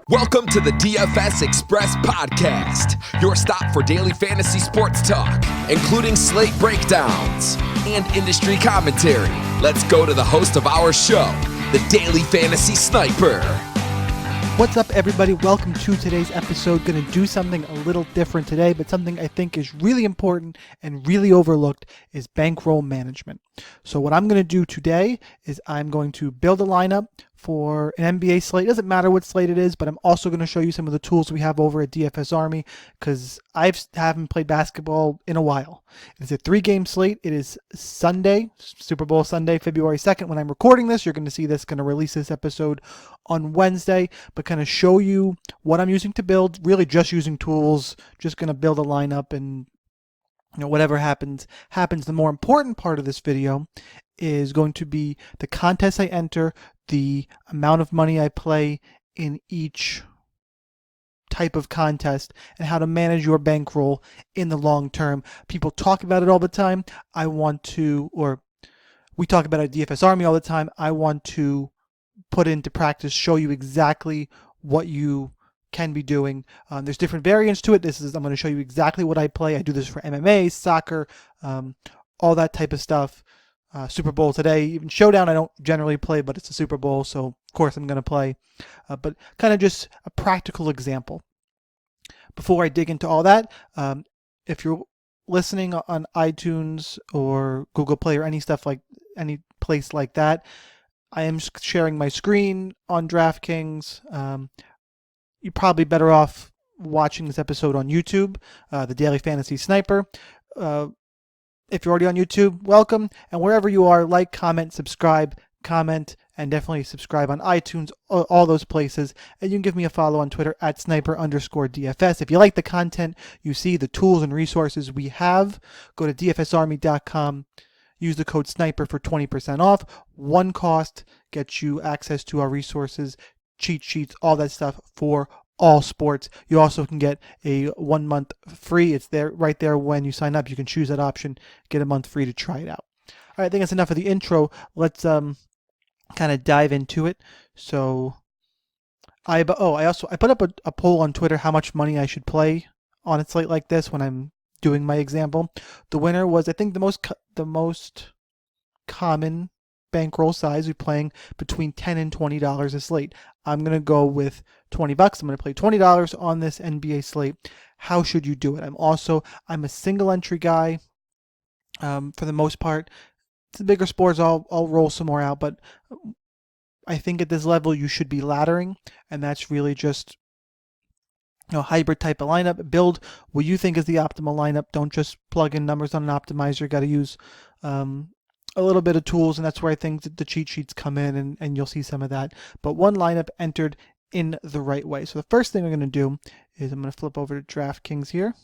Welcome to the DFS Express Podcast, your stop for daily fantasy sports talk, including slate breakdowns and industry commentary. Let's go to the host of our show, the Daily Fantasy Sniper. What's up, everybody? Welcome to today's episode. Going to do something a little different today, but something I think is really important and really overlooked is bankroll management. So what I'm going to do today is I'm going to build a lineup for an NBA slate. It doesn't matter what slate it is, but I'm also going to show you some of the tools we have over at DFS Army because I haven't played basketball in a while. It's a 3-game slate. It is Sunday, Super Bowl Sunday, February 2nd. When I'm recording this, you're going to see this, going to release this episode on Wednesday, but kind of show you what I'm using to build, really just using tools, just going to build a lineup and whatever happens. The more important part of this video is going to be the contests I enter, the amount of money I play in each type of contest, and how to manage your bankroll in the long term. People talk about it all the time. We talk about it at DFS Army all the time. I want to put into practice, show you exactly what you can be doing. There's different variants to it. I'm going to show you exactly what I play. I do this for MMA, soccer, all that type of stuff. Super Bowl today, even Showdown I don't generally play, but it's a Super Bowl, so of course I'm going to play. But kind of just a practical example. Before I dig into all that, if you're listening on iTunes or Google Play or any place like that, I am sharing my screen on DraftKings. You're probably better off watching this episode on YouTube, the Daily Fantasy Sniper. If you're already on YouTube, welcome. And wherever you are, like, comment, subscribe, comment, and definitely subscribe on iTunes, all those places. And you can give me a follow on Twitter at @sniper_DFS. If you like the content you see, the tools and resources we have, go to dfsarmy.com. Use the code SNIPER for 20% off. One cost gets you access to our resources, cheat sheets, all that stuff for all sports. You also can get a 1 month free. It's there right there when you sign up. You can choose that option, get a month free to try it out. All right, I think that's enough of the intro. Let's kind of dive into it. So I put up a poll on Twitter how much money I should play on a slate like this when I'm doing my example. The winner was, I think, the most common bankroll size. We're playing between $10 and $20 a slate. I'm going to go with $20. I'm going to play $20 on this NBA slate. How should you do it? I'm a single entry guy for the most part. It's the bigger sports, I'll roll some more out, but I think at this level you should be laddering, and that's really just hybrid type of lineup. Build what you think is the optimal lineup. Don't just plug in numbers on an optimizer. You got to use a little bit of tools, and that's where I think that the cheat sheets come in, and you'll see some of that. But one lineup entered in the right way. So the first thing I'm going to do is I'm going to flip over to DraftKings here.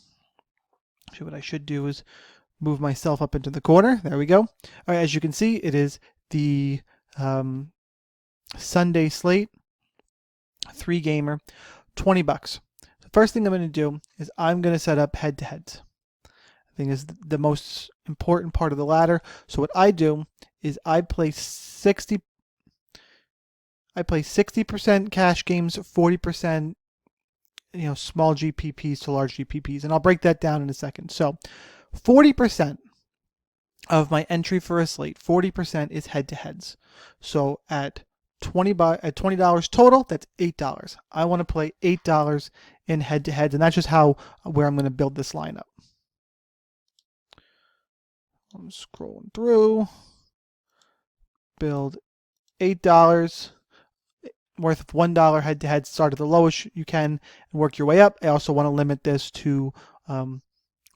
Actually, what I should do is move myself up into the corner. There we go. All right, as you can see, it is the Sunday slate, 3-gamer, $20. The first thing I'm going to do is I'm going to set up head-to-heads. I think is the most important part of the ladder. So what I do is I play 60% cash games, 40% small GPPs to large GPPs, and I'll break that down in a second. So 40% of my entry for a slate, 40% is head-to-heads. So at $20 total, that's $8. I want to play $8 in head-to-heads, and that's just where I'm going to build this lineup. I'm scrolling through. Build $8 worth of $1 head-to-head. Start at the lowest you can and work your way up. I also want to limit this to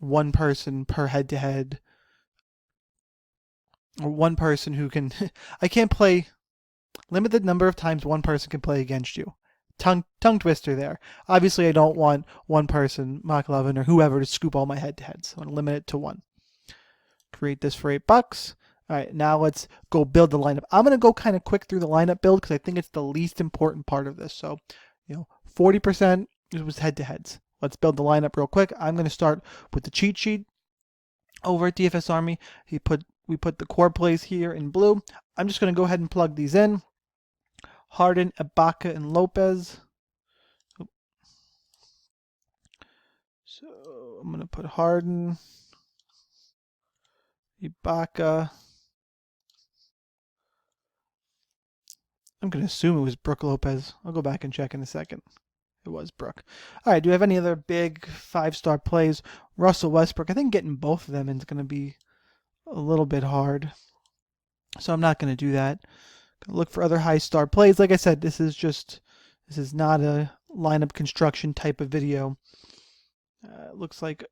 one person per head-to-head, or one person who can. I can't play. Limit the number of times one person can play against you. Tongue twister there. Obviously, I don't want one person, McLovin or whoever, to scoop all my head-to-heads. I want to limit it to one. Create this for $8. All right, now let's go build the lineup. I'm going to go kind of quick through the lineup build because I think it's the least important part of this. So, 40% was head-to-heads. Let's build the lineup real quick. I'm going to start with the cheat sheet over at DFS Army. We put the core plays here in blue. I'm just going to go ahead and plug these in. Harden, Ibaka, and Lopez. I'm going to put Harden, Ibaka. I'm going to assume it was Brook Lopez. I'll go back and check in a second. It was Brook. All right, do we have any other big 5-star plays? Russell Westbrook. I think getting both of them is going to be a little bit hard. So I'm not going to do that. Gonna look for other high-star plays. Like I said, this is not a lineup construction type of video. Looks like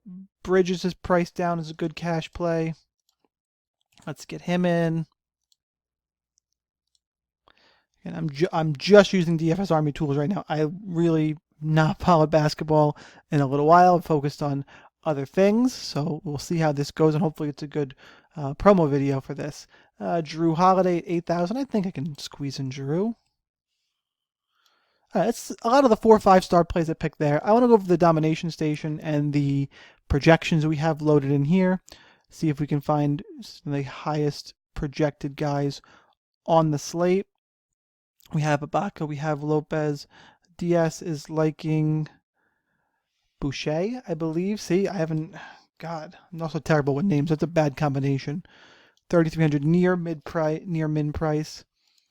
Bridges is priced down as a good cash play. Let's get him in. And I'm just using DFS Army tools right now. I really not followed basketball in a little while. I'm focused on other things, so we'll see how this goes, and hopefully it's a good promo video for this. Drew Holiday at 8,000. I think I can squeeze in Drew. It's a lot of the 4 or 5-star plays I picked there. I want to go over the domination station and the projections we have loaded in here. See if we can find the highest projected guys on the slate. We have Ibaka, we have Lopez. DS is liking Boucher, I believe. See, I haven't... God, I'm also terrible with names. That's a bad combination. 3,300 near min price.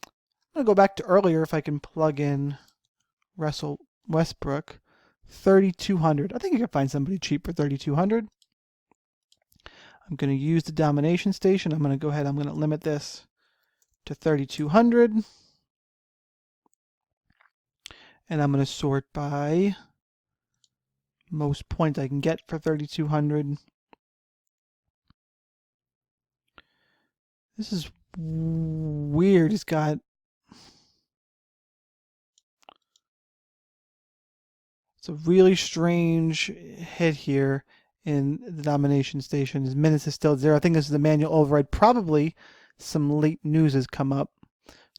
I'm going to go back to earlier if I can plug in Russell Westbrook. 3,200. I think you can find somebody cheap for 3,200. I'm going to use the domination station. I'm going to go ahead. I'm going to limit this to 3,200. And I'm going to sort by most points I can get for 3,200. This is weird. It's got... It's a really strange hit here in the domination station. His minutes is still 0. I think this is a manual override. Probably some late news has come up.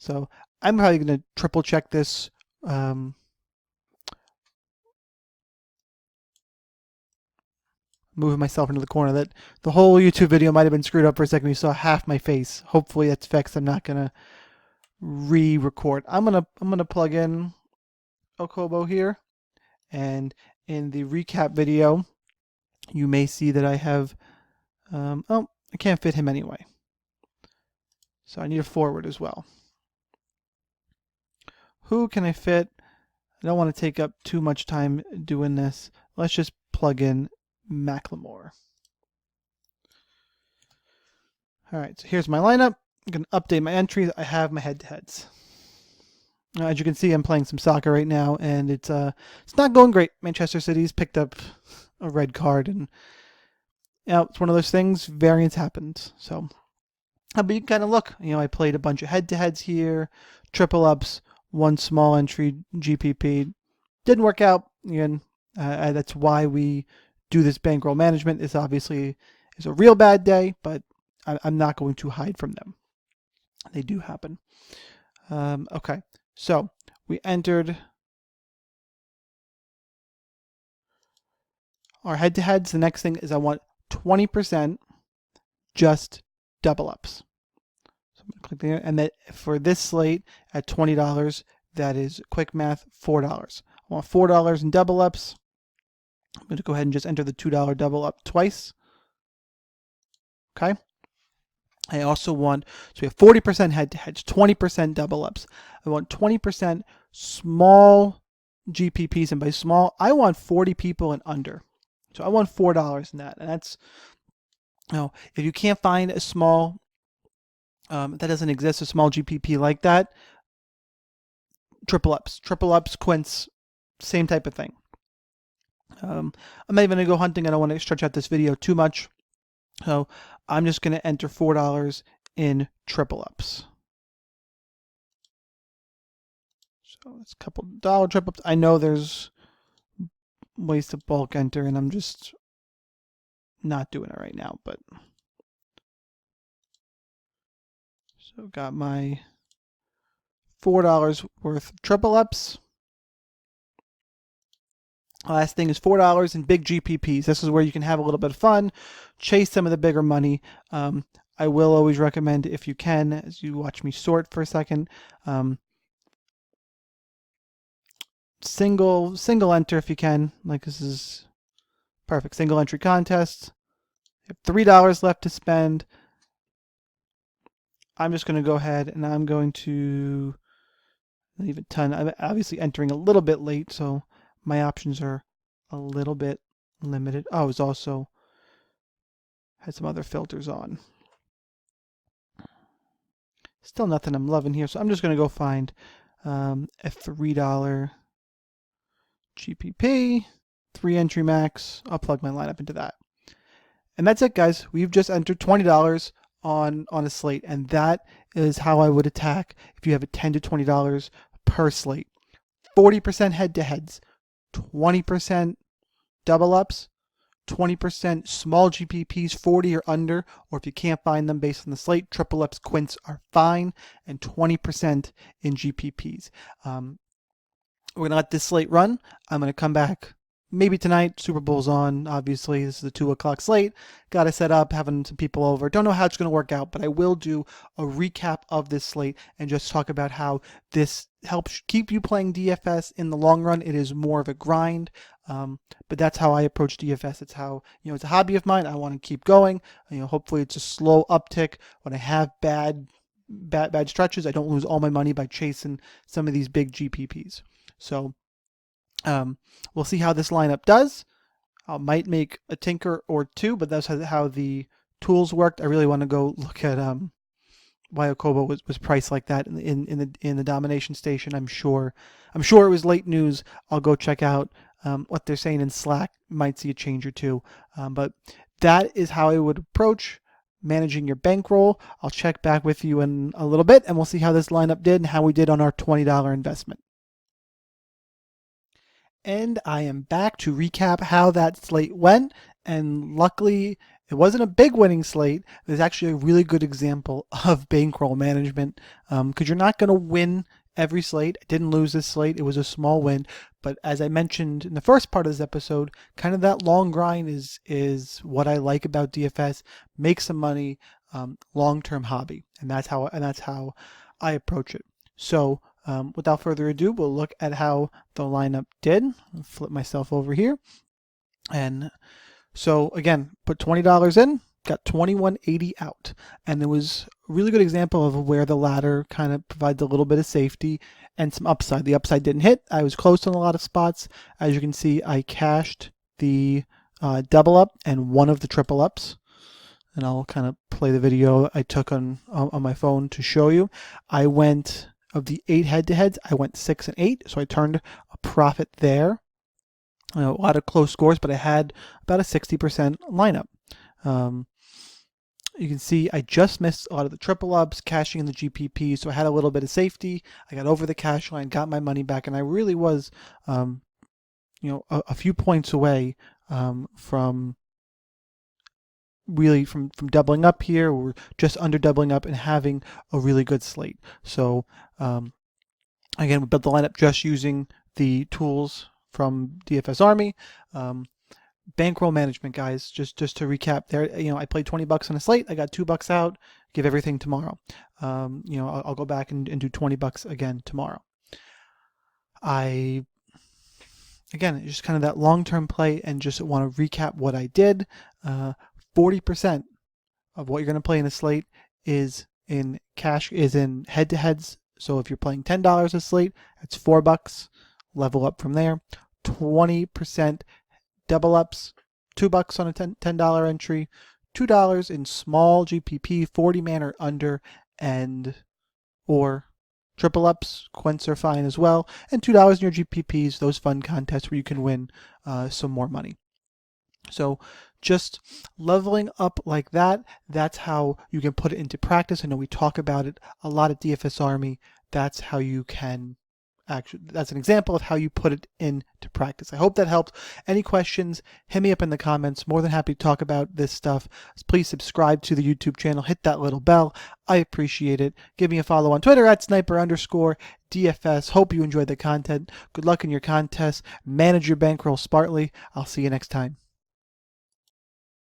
So I'm probably going to triple check this. Moving myself into the corner. That the whole YouTube video might have been screwed up for a second. You saw half my face. Hopefully that's fixed. I'm not gonna re-record. I'm gonna plug in Okobo here, and in the recap video, you may see that I have. Oh, I can't fit him anyway. So I need a forward as well. Who can I fit? I don't want to take up too much time doing this. Let's just plug in Macklemore. All right, so here's my lineup. I'm going to update my entries. I have my head-to-heads. As you can see, I'm playing some soccer right now, and it's not going great. Manchester City's picked up a red card, and it's one of those things. Variance happened. So, but you can kind of look. I played a bunch of head-to-heads here, triple ups, one small entry GPP. Didn't work out. Again, that's why we do this bankroll management. This obviously is a real bad day, but I'm not going to hide from them. They do happen. Okay, so we entered our head-to-heads. The next thing is I want 20% just double ups. So I'm going to click there, and that for this slate at $20, that is quick math, $4. I want $4 in double ups. I'm going to go ahead and just enter the $2 double up twice. Okay. I also want, so we have 40% head-to-heads, 20% double ups. I want 20% small GPPs, and by small, I want 40 people and under. So I want $4 in that, and that's, if you can't find a small, that doesn't exist, a small GPP like that, triple ups, quints, same type of thing. I'm not even going to go hunting. I don't want to stretch out this video too much. So I'm just going to enter $4 in triple ups. So it's a couple dollar triple ups. I know there's ways to bulk enter, and I'm just not doing it right now. But so got my $4 worth of triple ups. Last thing is $4 in big GPPs. This is where you can have a little bit of fun, chase some of the bigger money. I will always recommend, if you can, as you watch me sort for a second, single enter if you can. Like, this is Perfect. Single entry contest. You have $3 left to spend. I'm just going to go ahead and I'm going to leave a ton. I'm obviously entering a little bit late, so my options are a little bit limited. Oh, I was also had some other filters on. Still nothing I'm loving here, so I'm just going to go find a $3 GPP, 3 entry max. I'll plug my lineup into that. And that's it, guys. We've just entered $20 on a slate, and that is how I would attack if you have a $10 to $20 per slate. 40% head-to-heads, 20% double-ups, 20% small GPPs, 40 or under, or if you can't find them based on the slate, triple ups, quints are fine, and 20% in GPPs. We're going to let this slate run. I'm going to come back maybe tonight. Super Bowl's on, obviously. This is the 2 o'clock slate. Got to set up, having some people over. Don't know how it's going to work out, but I will do a recap of this slate and just talk about how this helps keep you playing DFS in the long run. It is more of a grind, but that's how I approach DFS. It's how, it's a hobby of mine. I want to keep going. Hopefully it's a slow uptick. When I have bad stretches, I don't lose all my money by chasing some of these big GPPs. So we'll see how this lineup does. I might make a tinker or two, but that's how the tools worked. I really want to go look at why Okobo was priced like that in the domination station. I'm sure it was late news. I'll go check out what they're saying in Slack. Might see a change or two, but that is how I would approach managing your bankroll. I'll check back with you in a little bit, and we'll see how this lineup did and how we did on our $20 investment. And I am back to recap how that slate went. And luckily, it wasn't a big winning slate. There's actually a really good example of bankroll management because you're not going to win every slate. I didn't lose this slate. It was a small win. But as I mentioned in the first part of this episode, kind of that long grind is what I like about DFS. Make some money, long-term hobby. And that's how I approach it. So without further ado, we'll look at how the lineup did. I'll flip myself over here. And so again, put $20 in, got $21.80 out. And it was a really good example of where the ladder kind of provides a little bit of safety and some upside. The upside didn't hit. I was close on a lot of spots. As you can see, I cashed the double up and one of the triple ups. And I'll kind of play the video I took on my phone to show you. I went... Of the 8 head-to-heads, I went 6 and 8, so I turned a profit there. A lot of close scores, but I had about a 60% lineup. You can see I just missed a lot of the triple ups, cashing in the GPP, so I had a little bit of safety. I got over the cash line, got my money back, and I really was, a few points away from doubling up here, or just under doubling up and having a really good slate. So again, we built the lineup just using the tools from DFS Army. Bankroll management, guys, just to recap there, I played $20 on a slate. I got $2 out, give everything tomorrow. I'll go back and do $20 again tomorrow. Again, it's just kind of that long-term play, and just want to recap what I did. 40% of what you're going to play in a slate is in head-to-heads. So if you're playing $10 a slate, that's $4. Level up from there. 20% double ups, $2 on a $10 entry, $2 in small GPP, 40 man or under, or triple ups, quints are fine as well, and $2 in your GPPs, those fun contests where you can win some more money. So just leveling up like that, that's how you can put it into practice. I know we talk about it a lot at DFS Army. That's how you can that's an example of how you put it into practice. I hope that helped. Any questions, hit me up in the comments. More than happy to talk about this stuff. Please subscribe to the YouTube channel. Hit that little bell. I appreciate it. Give me a follow on Twitter at @sniper_DFS. Hope you enjoyed the content. Good luck in your contests. Manage your bankroll smartly. I'll see you next time.